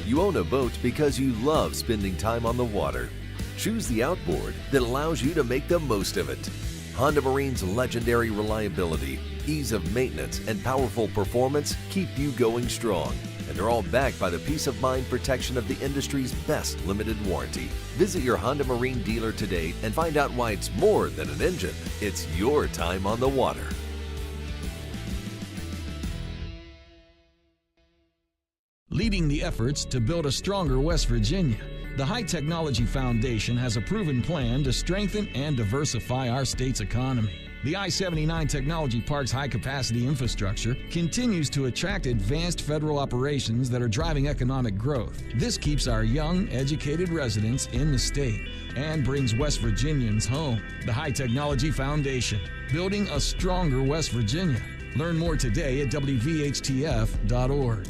You own a boat because you love spending time on the water. Choose the outboard that allows you to make the most of it. Honda Marine's legendary reliability, ease of maintenance, and powerful performance keep you going strong. And they're all backed by the peace of mind protection of the industry's best limited warranty. Visit your Honda Marine dealer today and find out why it's more than an engine. It's your time on the water. Leading the efforts to build a stronger West Virginia, the High Technology Foundation has a proven plan to strengthen and diversify our state's economy. The I-79 Technology Park's high-capacity infrastructure continues to attract advanced federal operations that are driving economic growth. This keeps our young, educated residents in the state and brings West Virginians home. The High Technology Foundation, building a stronger West Virginia. Learn more today at WVHTF.org.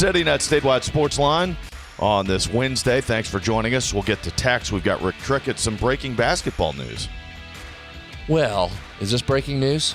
CityNet statewide sports line. on this Wednesday. Thanks for joining us. We'll get to text. We've got Rick Trickett, some breaking basketball news. Well, is this breaking news?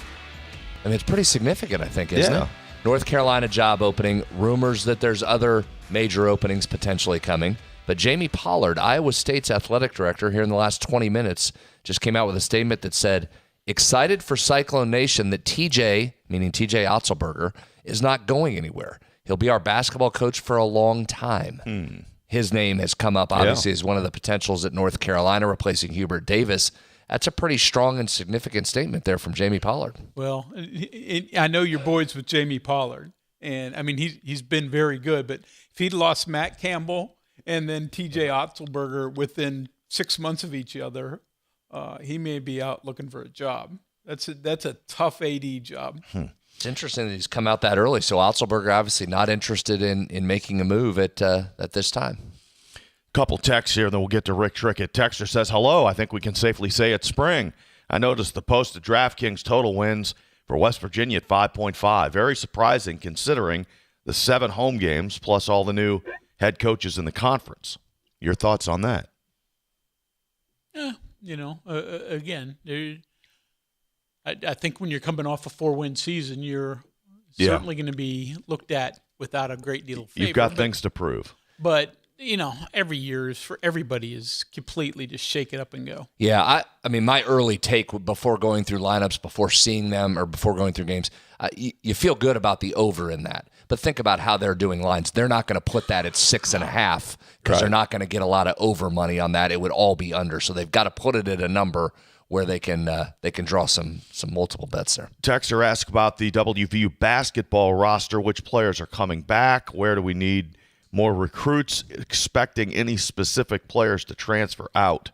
I mean, it's pretty significant, I think, isn't it? North Carolina job opening. Rumors that there's other major openings potentially coming. But Jamie Pollard, Iowa State's athletic director, here in the last 20 minutes, just came out with a statement that said, excited for Cyclone Nation that TJ, meaning TJ Otzelberger, is not going anywhere. He'll be our basketball coach for a long time. His name has come up, obviously, as one of the potentials at North Carolina, replacing Hubert Davis. That's a pretty strong and significant statement there from Jamie Pollard. Well, I know you're boys with Jamie Pollard, and I mean he's been very good. But if he'd lost Matt Campbell and then T.J. Otzelberger within 6 months of each other, he may be out looking for a job. That's a tough AD job. It's interesting that he's come out that early. So Otzelberger obviously not interested in making a move at this time. Couple texts here, then we'll get to Rick Trickett. Texter says, hello, I think we can safely say it's spring. I noticed the posted DraftKings total wins for West Virginia at 5.5. Very surprising considering the 7 home games plus all the new head coaches in the conference. Your thoughts on that? Again, I think when you're coming off a 4-win season, you're certainly going to be looked at without a great deal of favor. You've got things to prove. But every year is for everybody is completely just shake it up and go. Yeah, I mean, my early take before going through lineups, before seeing them, or before going through games, you feel good about the over in that. But think about how they're doing lines. They're not going to put that at 6.5 because they're not going to get a lot of over money on that. It would all be under. So they've got to put it at a number where they can draw some multiple bets there. Texter asked about the WVU basketball roster. Which players are coming back? Where do we need more recruits? Expecting any specific players to transfer out?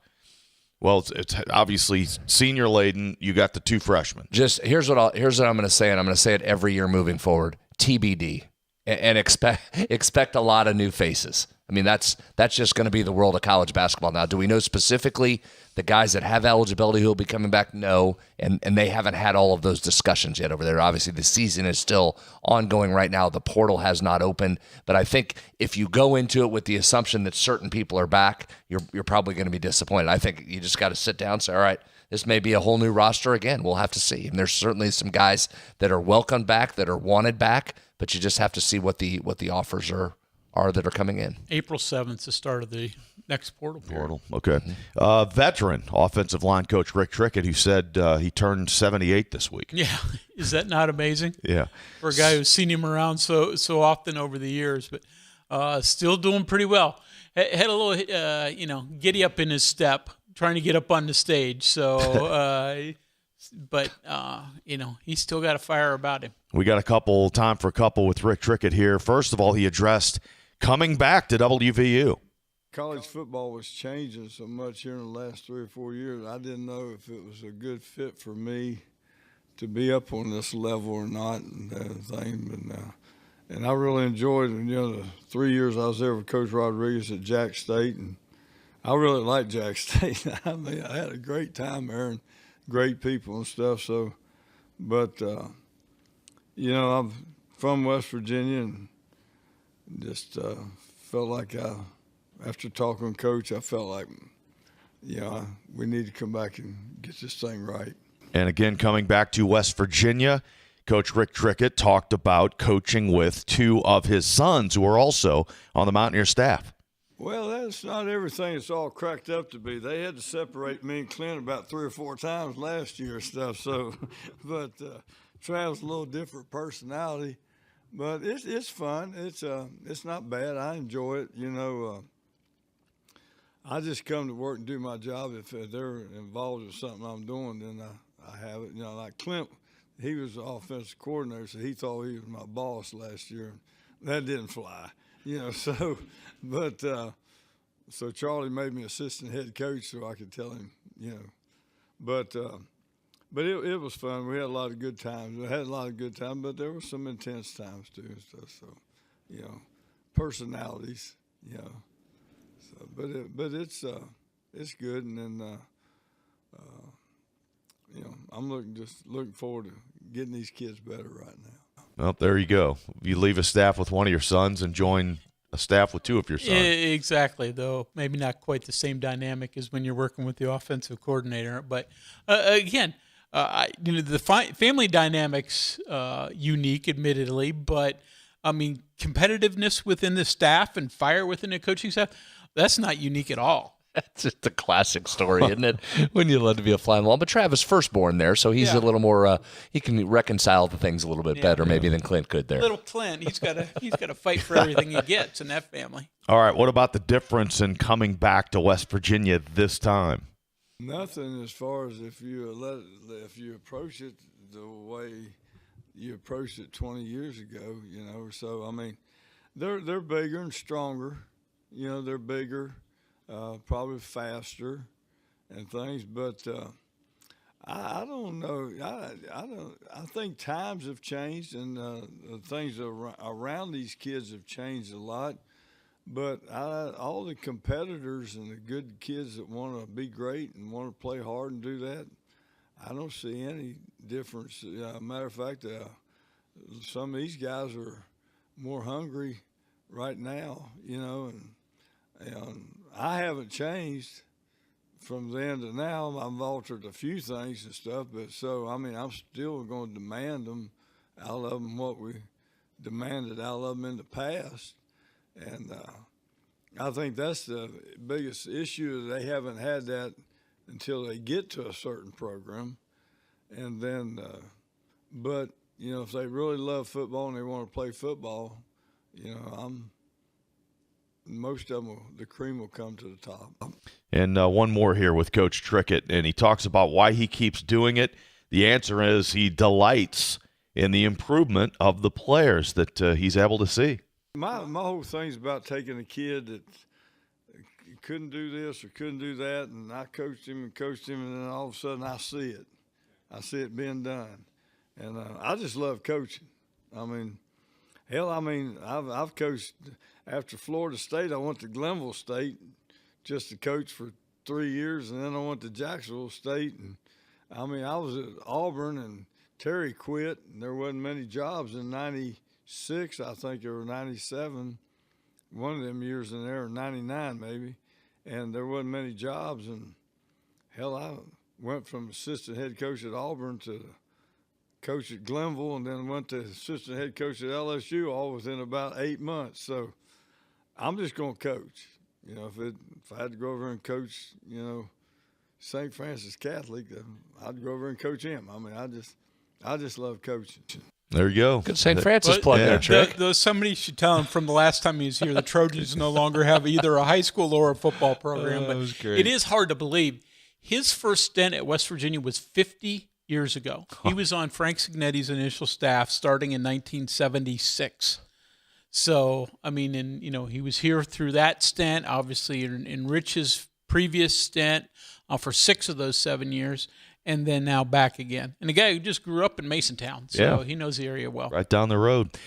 Well, it's obviously senior laden. You got the 2 freshmen. Just here's what I'm going to say, and I'm going to say it every year moving forward. TBD, and expect a lot of new faces. I mean, that's just going to be the world of college basketball now. Do we know specifically the guys that have eligibility who will be coming back? No, and they haven't had all of those discussions yet over there. Obviously, the season is still ongoing right now. The portal has not opened, but I think if you go into it with the assumption that certain people are back, you're probably going to be disappointed. I think you just got to sit down and say, all right, this may be a whole new roster again. We'll have to see. And there's certainly some guys that are welcomed back, that are wanted back, but you just have to see what the offers are that are coming in. April 7th is the start of the next portal period. Okay. Veteran offensive line coach Rick Trickett, who said he turned 78 this week. Yeah. Is that not amazing? Yeah. For a guy who's seen him around so often over the years, but still doing pretty well. Had a little, giddy up in his step, trying to get up on the stage. So, but he's still got a fire about him. We got time for a couple with Rick Trickett here. First of all, he addressed coming back to WVU. College football was changing so much here in the last 3 or 4 years. I didn't know if it was a good fit for me to be up on this level or not, and everything. And I really enjoyed the 3 years I was there with Coach Rodriguez at Jack State, and I really liked Jack State. I mean, I had a great time there and great people and stuff. So, but I'm from West Virginia and just felt like after talking with Coach, I felt like, we need to come back and get this thing right. And again, coming back to West Virginia, Coach Rick Trickett talked about coaching with 2 of his sons who are also on the Mountaineer staff. Well, that's not everything it's all cracked up to be. They had to separate me and Clint about 3 or 4 times last year and stuff. So, but Trav's a little different personality, but it's fun. It's not bad. I enjoy it. I just come to work and do my job. If they're involved with something I'm doing, then I have it. Like Clint, he was the offensive coordinator, so he thought he was my boss last year. That didn't fly, So, but so Charlie made me assistant head coach so I could tell him, But it was fun. We had a lot of good times. But there were some intense times too and stuff. So, personalities, So, but it's good, and then I'm looking forward to getting these kids better right now. Well, there you go. You leave a staff with one of your sons and join a staff with two of your sons. Exactly, though maybe not quite the same dynamic as when you're working with the offensive coordinator. But again, the family dynamics unique, admittedly, but I mean competitiveness within the staff and fire within the coaching staff, that's not unique at all. That's just a classic story, isn't it? When you love to be a fly on the wall. But Travis firstborn there, so he's a little more. He can reconcile the things a little bit better, maybe than Clint could there. Little Clint, he's got to fight for everything he gets in that family. All right, what about the difference in coming back to West Virginia this time? Nothing as far as if you approach it the way you approached it 20 years ago, So I mean, they're bigger and stronger. They're bigger. Probably faster and things, but I don't know. I think times have changed and things around these kids have changed a lot. But all the competitors and the good kids that want to be great and want to play hard and do that, I don't see any difference. Matter of fact, some of these guys are more hungry right now, and I haven't changed from then to now. I've altered a few things and stuff, but I'm still going to demand them out of them what we demanded out of them in the past. And I think that's the biggest issue. They haven't had that until they get to a certain program. And then, but, if they really love football and they want to play football, most of them, the cream will come to the top. And one more here with Coach Trickett, and he talks about why he keeps doing it. The answer is he delights in the improvement of the players that he's able to see. My whole thing's about taking a kid that couldn't do this or couldn't do that, and I coached him, and then all of a sudden I see it. I see it being done. And I just love coaching. I've coached – after Florida State, I went to Glenville State just to coach for 3 years, and then I went to Jacksonville State. And I was at Auburn, and Terry quit, and there wasn't many jobs in 96, I think, or 97, one of them years in there, or 99 maybe, and there wasn't many jobs. And, hell, I went from assistant head coach at Auburn to coach at Glenville, and then went to assistant head coach at LSU all within about 8 months. So I'm just going to coach. If I had to go over and coach, St. Francis Catholic, I'd go over and coach him. I just love coaching. There you go. Good St. Francis plug there, Trick. Somebody should tell him from the last time he was here, the Trojans no longer have either a high school or a football program. But it is hard to believe. His first stint at West Virginia was 50 years ago. He was on Frank Signetti's initial staff starting in 1976. So, he was here through that stint, obviously in Rich's previous stint for 6 of those 7 years, and then now back again. And a guy who just grew up in Masontown, so he knows the area well. Right down the road.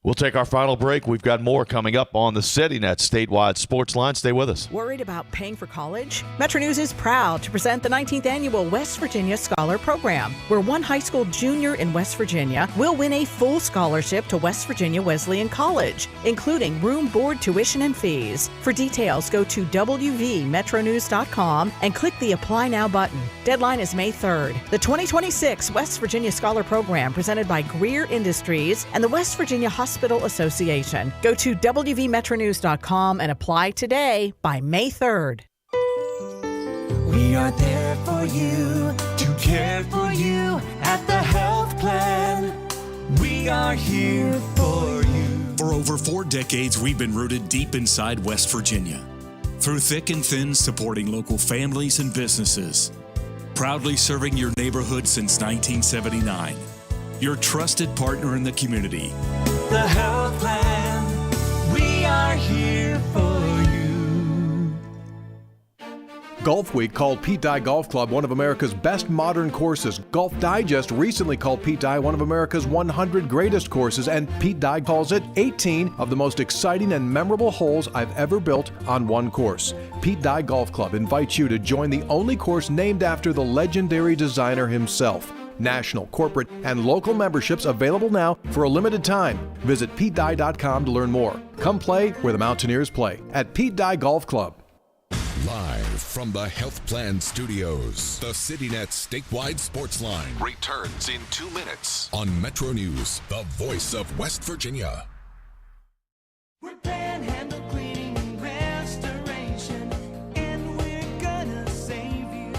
We'll take our final break. We've got more coming up on the CityNet statewide sports line. Stay with us. Worried about paying for college? Metro News is proud to present the 19th annual West Virginia Scholar Program, where one high school junior in West Virginia will win a full scholarship to West Virginia Wesleyan College, including room, board, tuition, and fees. For details, go to WVMetroNews.com and click the Apply Now button. Deadline is May 3rd. The 2026 West Virginia Scholar Program, presented by Greer Industries and the West Virginia Hospital Association. Go to WVMetroNews.com and apply today by May 3rd. We are there for you, to care for you at the health plan. We are here for you. For over 4 decades, we've been rooted deep inside West Virginia. Through thick and thin, supporting local families and businesses. Proudly serving your neighborhood since 1979. Your trusted partner in the community. The health plan, we are here for you. Golf Week called Pete Dye Golf Club one of America's best modern courses. Golf Digest recently called Pete Dye one of America's 100 greatest courses, and Pete Dye calls it 18 of the most exciting and memorable holes I've ever built on one course. Pete Dye Golf Club invites you to join the only course named after the legendary designer himself. National, corporate, and local memberships available now for a limited time. Visit PeteDye.com to learn more. Come play where the Mountaineers play at Pete Dye Golf Club. Live from the Health Plan Studios, the CityNet statewide sports line returns in 2 minutes on Metro News, the voice of West Virginia. We're Panhandle Cleaning and Restoration, and we're gonna save you.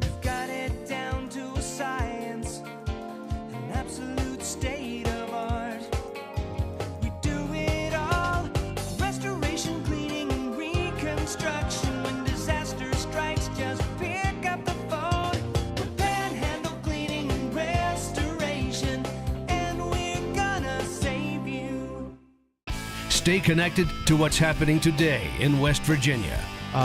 We've got it down to a science, an absolute state of art. We do it all, restoration, cleaning, and reconstruction. When disaster strikes, just pick up the phone. We're Panhandle Cleaning and Restoration, and we're gonna save you. Stay connected to what's happening today in West Virginia.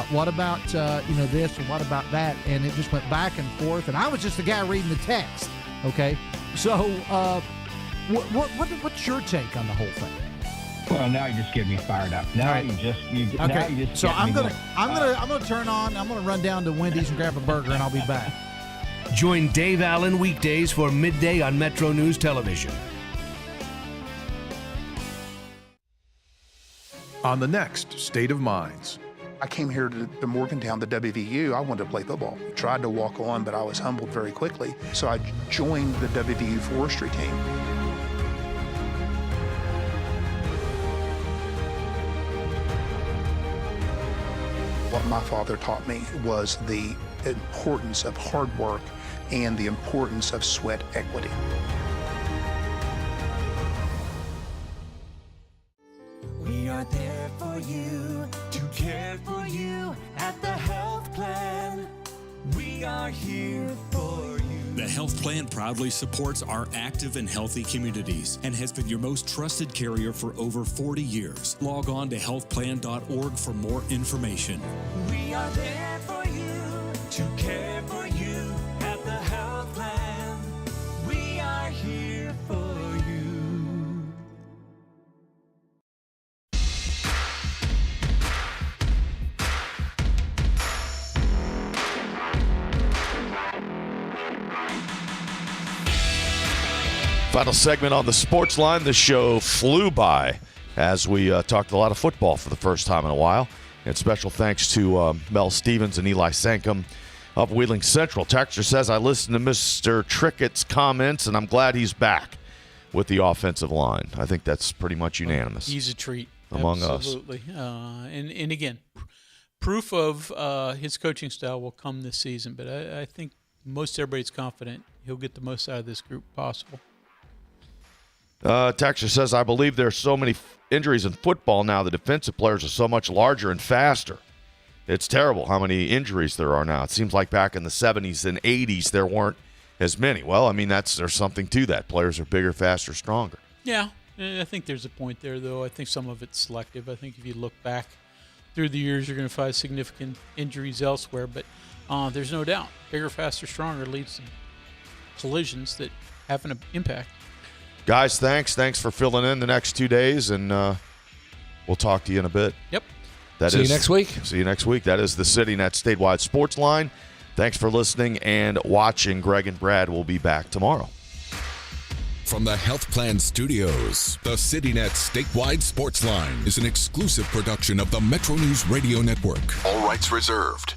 What about this, or what about that? And it just went back and forth, and I was just the guy reading the text. Okay, so what's your take on the whole thing? Well, now you just get me fired up. Now Right. you just So get I'm me gonna going. run down to Wendy's and grab a burger, and I'll be back. Join Dave Allen weekdays for midday on Metro News Television. On the next State of Minds. I came here to Morgantown, the WVU. I wanted to play football. Tried to walk on, but I was humbled very quickly. So I joined the WVU forestry team. What my father taught me was the importance of hard work and the importance of sweat equity. We are there for you, to care for you at the health plan. We are here for you. The Health Plan proudly supports our active and healthy communities and has been your most trusted carrier for over 40 years. Log on to healthplan.org for more information. We are there for you, to care for you at the health plan. We are here for you. Final segment on the sports line. The show flew by as we talked a lot of football for the first time in a while. And special thanks to Mel Stephens and Eli Sancomb of Wheeling Central. Texter says, I listened to Mr. Trickett's comments, and I'm glad he's back with the offensive line. I think that's pretty much unanimous. He's a treat among Absolutely. And again, proof of his coaching style will come this season. But I think most everybody's confident he'll get the most out of this group possible. Texter says, I believe there are so many injuries in football now. The defensive players are so much larger and faster. It's terrible how many injuries there are now. It seems like back in the 70s and 80s there weren't as many. Well, I mean, there's something to that. Players are bigger, faster, stronger. Yeah, I think there's a point there, though. I think some of it's selective. I think if you look back through the years, you're going to find significant injuries elsewhere. But there's no doubt, bigger, faster, stronger leads to collisions that have an impact. Guys, thanks for filling in the next 2 days, and we'll talk to you in a bit. Yep. See you next week. See you next week. That is the CityNet statewide sports line. Thanks for listening and watching. Greg and Brad will be back tomorrow. From the Health Plan Studios, the CityNet statewide sports line is an exclusive production of the Metro News Radio Network. All rights reserved.